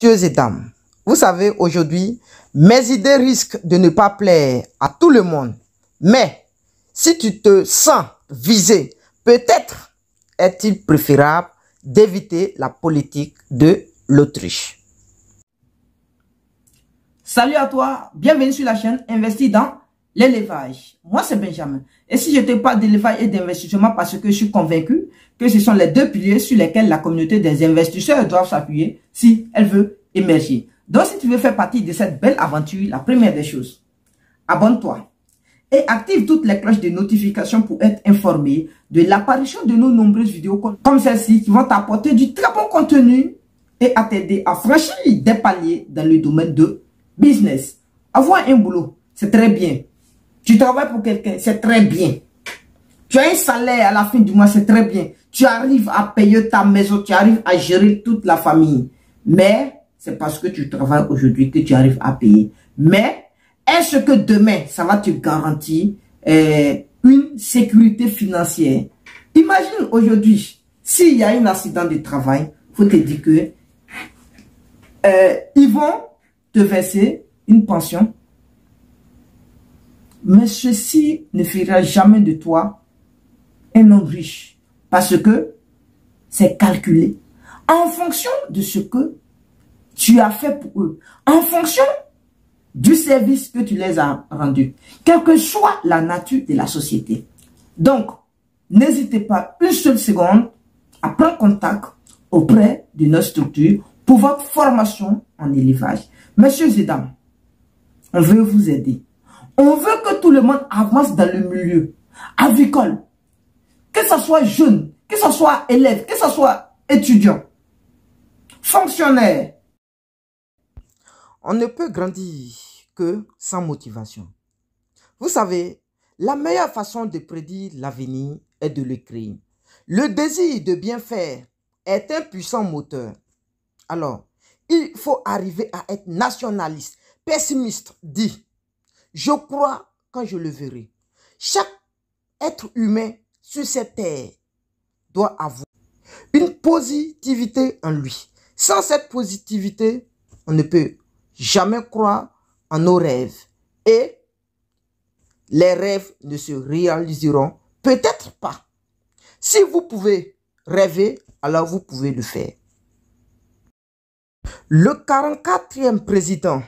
Messieurs et dames, vous savez, aujourd'hui, mes idées risquent de ne pas plaire à tout le monde. Mais si tu te sens visé, peut-être est-il préférable d'éviter la politique de l'Autriche. Salut à toi, bienvenue sur la chaîne Investir dans l'élevage. Moi c'est Benjamin. Et si je te parle d'élevage et d'investissement parce que je suis convaincu que ce sont les deux piliers sur lesquels la communauté des investisseurs doivent s'appuyer si elle veut émerger. Donc si tu veux faire partie de cette belle aventure, la première des choses, abonne-toi et active toutes les cloches de notification pour être informé de l'apparition de nos nombreuses vidéos comme celle-ci qui vont t'apporter du très bon contenu et à t'aider à franchir des paliers dans le domaine de business. Avoir un boulot, c'est très bien. Tu travailles pour quelqu'un, c'est très bien. Tu as un salaire à la fin du mois, c'est très bien. Tu arrives à payer ta maison, tu arrives à gérer toute la famille. Mais c'est parce que tu travailles aujourd'hui que tu arrives à payer. Mais est-ce que demain, ça va te garantir une sécurité financière? Imagine aujourd'hui, s'il y a un accident de travail, il faut te dire que ils vont te verser une pension. Mais ceci ne fera jamais de toi un homme riche. Parce que c'est calculé en fonction de ce que tu as fait pour eux. En fonction du service que tu les as rendus. Quelle que soit la nature de la société. Donc, n'hésitez pas une seule seconde à prendre contact auprès de notre structure pour votre formation en élevage. Messieurs et dames, on veut vous aider. On veut que tout le monde avance dans le milieu avicole. Que ce soit jeune, que ce soit élève, que ce soit étudiant, fonctionnaire. On ne peut grandir que sans motivation. Vous savez, la meilleure façon de prédire l'avenir est de le créer. Le désir de bien faire est un puissant moteur. Alors, il faut arriver à être nationaliste, pessimiste, dit « Je crois quand je le verrai ». Chaque être humain sur cette terre doit avoir une positivité en lui. Sans cette positivité, on ne peut jamais croire en nos rêves. Et les rêves ne se réaliseront peut-être pas. Si vous pouvez rêver, alors vous pouvez le faire. Le 44e président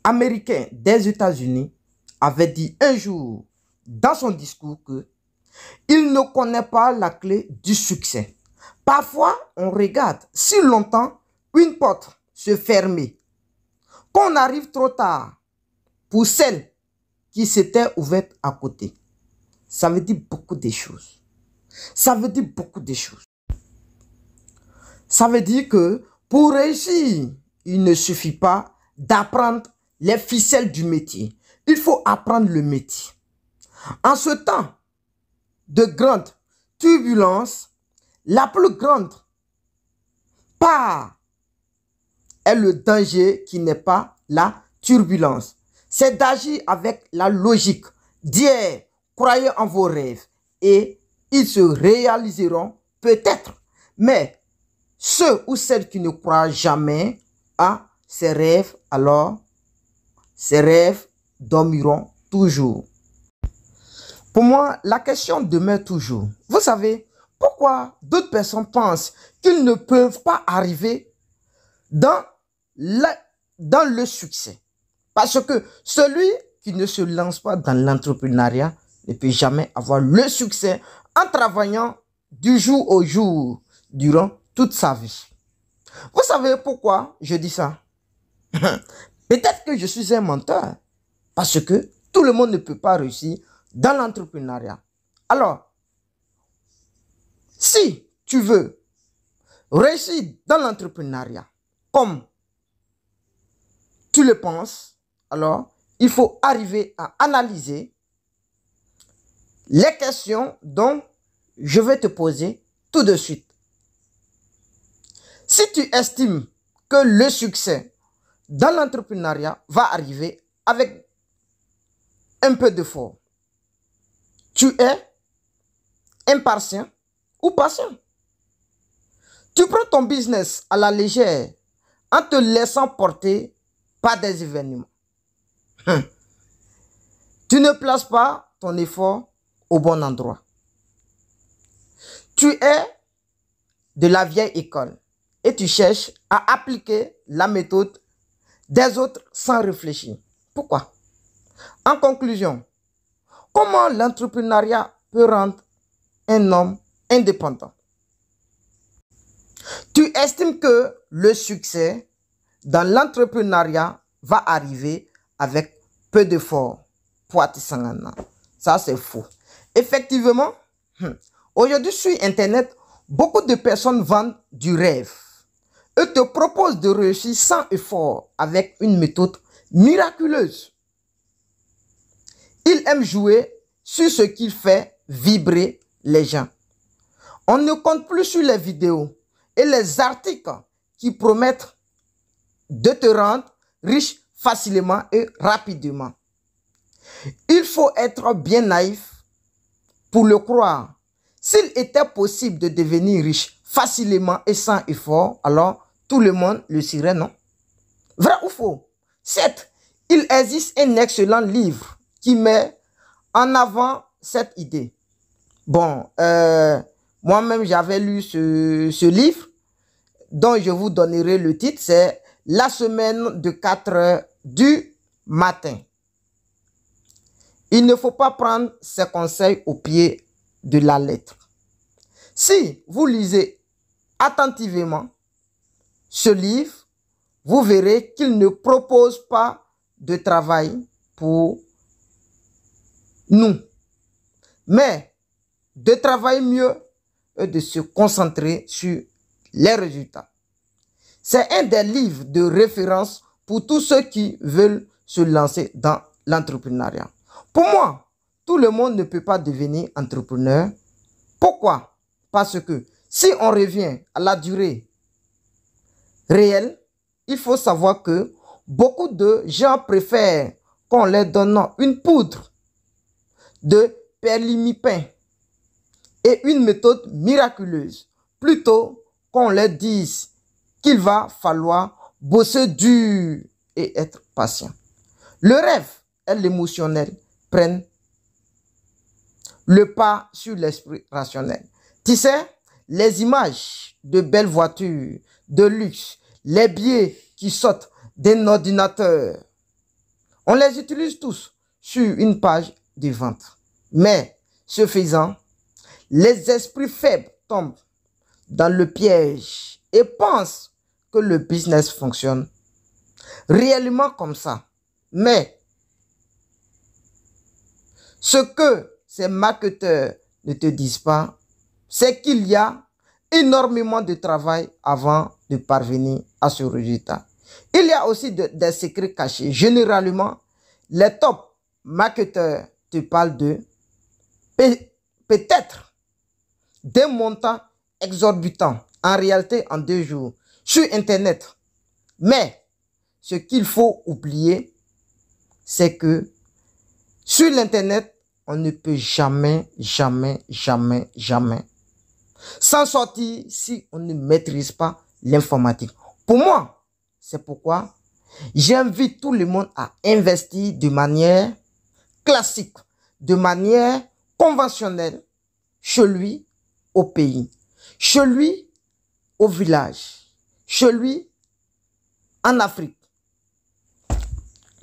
américain des États-Unis avait dit un jour dans son discours que il ne connaît pas la clé du succès. Parfois, on regarde si longtemps une porte se fermer, qu'on arrive trop tard pour celle qui s'était ouverte à côté. Ça veut dire beaucoup de choses. Ça veut dire beaucoup de choses. Ça veut dire que pour réussir, il ne suffit pas d'apprendre les ficelles du métier. Il faut apprendre le métier. En ce temps de grande turbulence, la plus grande part est le danger qui n'est pas la turbulence. C'est d'agir avec la logique, dire, croyez en vos rêves et ils se réaliseront peut-être. Mais ceux ou celles qui ne croient jamais à ces rêves, alors ces rêves dormiront toujours. Pour moi, la question demeure toujours. Vous savez, pourquoi d'autres personnes pensent qu'ils ne peuvent pas arriver dans le succès? Parce que celui qui ne se lance pas dans l'entrepreneuriat ne peut jamais avoir le succès en travaillant du jour au jour durant toute sa vie. Vous savez pourquoi je dis ça? Peut-être que je suis un menteur. Parce que tout le monde ne peut pas réussir dans l'entrepreneuriat. Alors, si tu veux réussir dans l'entrepreneuriat comme tu le penses, alors il faut arriver à analyser les questions dont je vais te poser tout de suite. Si tu estimes que le succès dans l'entrepreneuriat va arriver avec un peu d'effort, tu es impatient ou patient. Tu prends ton business à la légère en te laissant porter par des événements. Tu ne places pas ton effort au bon endroit. Tu es de la vieille école et tu cherches à appliquer la méthode des autres sans réfléchir. Pourquoi? En conclusion, comment l'entrepreneuriat peut rendre un homme indépendant? Tu estimes que le succès dans l'entrepreneuriat va arriver avec peu d'efforts. Ça, c'est faux. Effectivement, aujourd'hui sur Internet, beaucoup de personnes vendent du rêve. Eux te proposent de réussir sans effort avec une méthode miraculeuse. Ils aiment jouer sur ce qui fait vibrer les gens. On ne compte plus sur les vidéos et les articles qui promettent de te rendre riche facilement et rapidement. Il faut être bien naïf pour le croire. S'il était possible de devenir riche facilement et sans effort, alors tout le monde le serait, non? Vrai ou faux? Certes, il existe un excellent livre qui met en avant cette idée. Bon, moi-même j'avais lu ce livre dont je vous donnerai le titre, c'est La semaine de 4 heures du matin. Il ne faut pas prendre ces conseils au pied de la lettre. Si vous lisez attentivement ce livre, vous verrez qu'il ne propose pas de travail pour nous, mais de travailler mieux et de se concentrer sur les résultats. C'est un des livres de référence pour tous ceux qui veulent se lancer dans l'entrepreneuriat. Pour moi, tout le monde ne peut pas devenir entrepreneur. Pourquoi? Parce que si on revient à la durée réelle, il faut savoir que beaucoup de gens préfèrent qu'on leur donne une poudre de perlimipin et une méthode miraculeuse, plutôt qu'on leur dise qu'il va falloir bosser dur et être patient. Le rêve et l'émotionnel prennent le pas sur l'esprit rationnel. Tu sais, les images de belles voitures, de luxe, les billets qui sortent d'un ordinateur, on les utilise tous sur une page de vente. Mais, ce faisant, les esprits faibles tombent dans le piège et pensent que le business fonctionne réellement comme ça. Mais, ce que ces marketeurs ne te disent pas, c'est qu'il y a énormément de travail avant de parvenir à ce résultat. Il y a aussi des secrets cachés. Généralement, les top marketeurs te parlent de peut-être des montants exorbitants en réalité en 2 jours sur Internet. Mais ce qu'il faut oublier, c'est que sur l'Internet, on ne peut jamais s'en sortir si on ne maîtrise pas l'informatique. Pour moi, c'est pourquoi j'invite tout le monde à investir de manière classique, de manière conventionnelle, chez lui au pays, chez lui au village, chez lui en Afrique.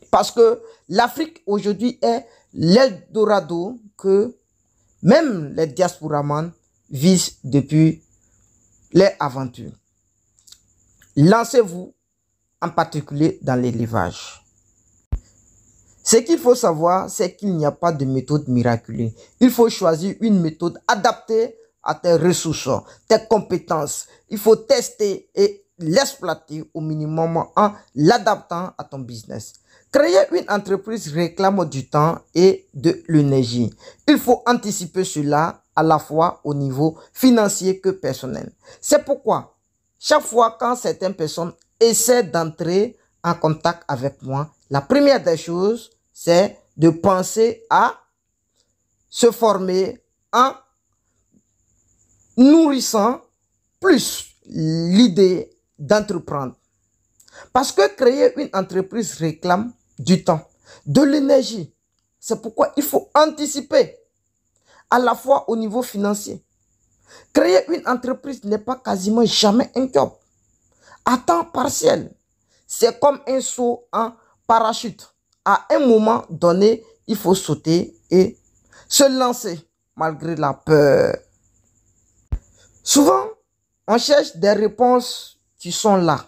Parce que l'Afrique aujourd'hui est l'Eldorado que même les diasporamans visent depuis les aventures. Lancez-vous en particulier dans l'élevage. Ce qu'il faut savoir, c'est qu'il n'y a pas de méthode miraculeuse. Il faut choisir une méthode adaptée à tes ressources, tes compétences. Il faut tester et l'exploiter au minimum en l'adaptant à ton business. Créer une entreprise réclame du temps et de l'énergie. Il faut anticiper cela à la fois au niveau financier que personnel. C'est pourquoi, chaque fois quand certaines personnes essaient d'entrer en contact avec moi, la première des choses, c'est de penser à se former en nourrissant plus l'idée d'entreprendre. Parce que créer une entreprise réclame du temps, de l'énergie. C'est pourquoi il faut anticiper à la fois au niveau financier. Créer une entreprise n'est pas quasiment jamais un job à temps partiel. C'est comme un saut en parachute. À un moment donné, il faut sauter et se lancer malgré la peur. Souvent, on cherche des réponses qui sont là,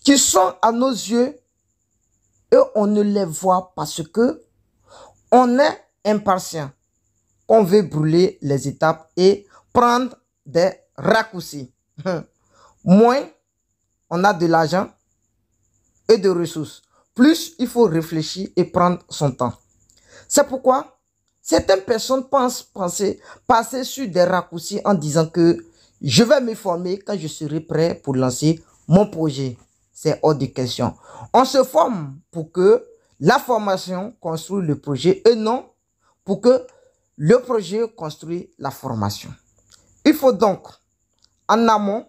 qui sont à nos yeux et on ne les voit parce que on est impatient. On veut brûler les étapes et prendre des raccourcis. Moins on a de l'argent et de ressources, plus il faut réfléchir et prendre son temps. C'est pourquoi certaines personnes pensent passer sur des raccourcis en disant que je vais me former quand je serai prêt pour lancer mon projet. C'est hors de question. On se forme pour que la formation construise le projet et non pour que le projet construise la formation. Il faut donc, en amont,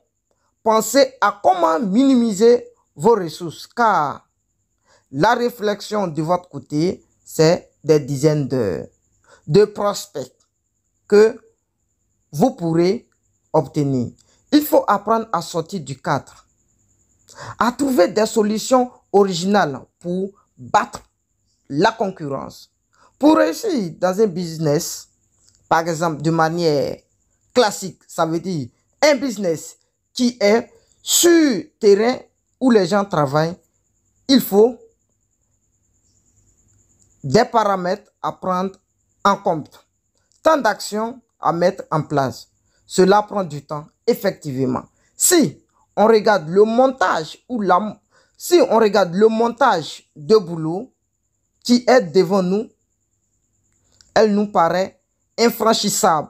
penser à comment minimiser vos ressources car la réflexion de votre côté, c'est des dizaines de prospects que vous pourrez obtenir. Il faut apprendre à sortir du cadre, à trouver des solutions originales pour battre la concurrence. Pour réussir dans un business, par exemple de manière classique, ça veut dire un business qui est sur terrain où les gens travaillent, il faut des paramètres à prendre en compte, tant d'actions à mettre en place. Cela prend du temps, effectivement. Si on regarde le montage de boulot qui est devant nous, elle nous paraît infranchissable.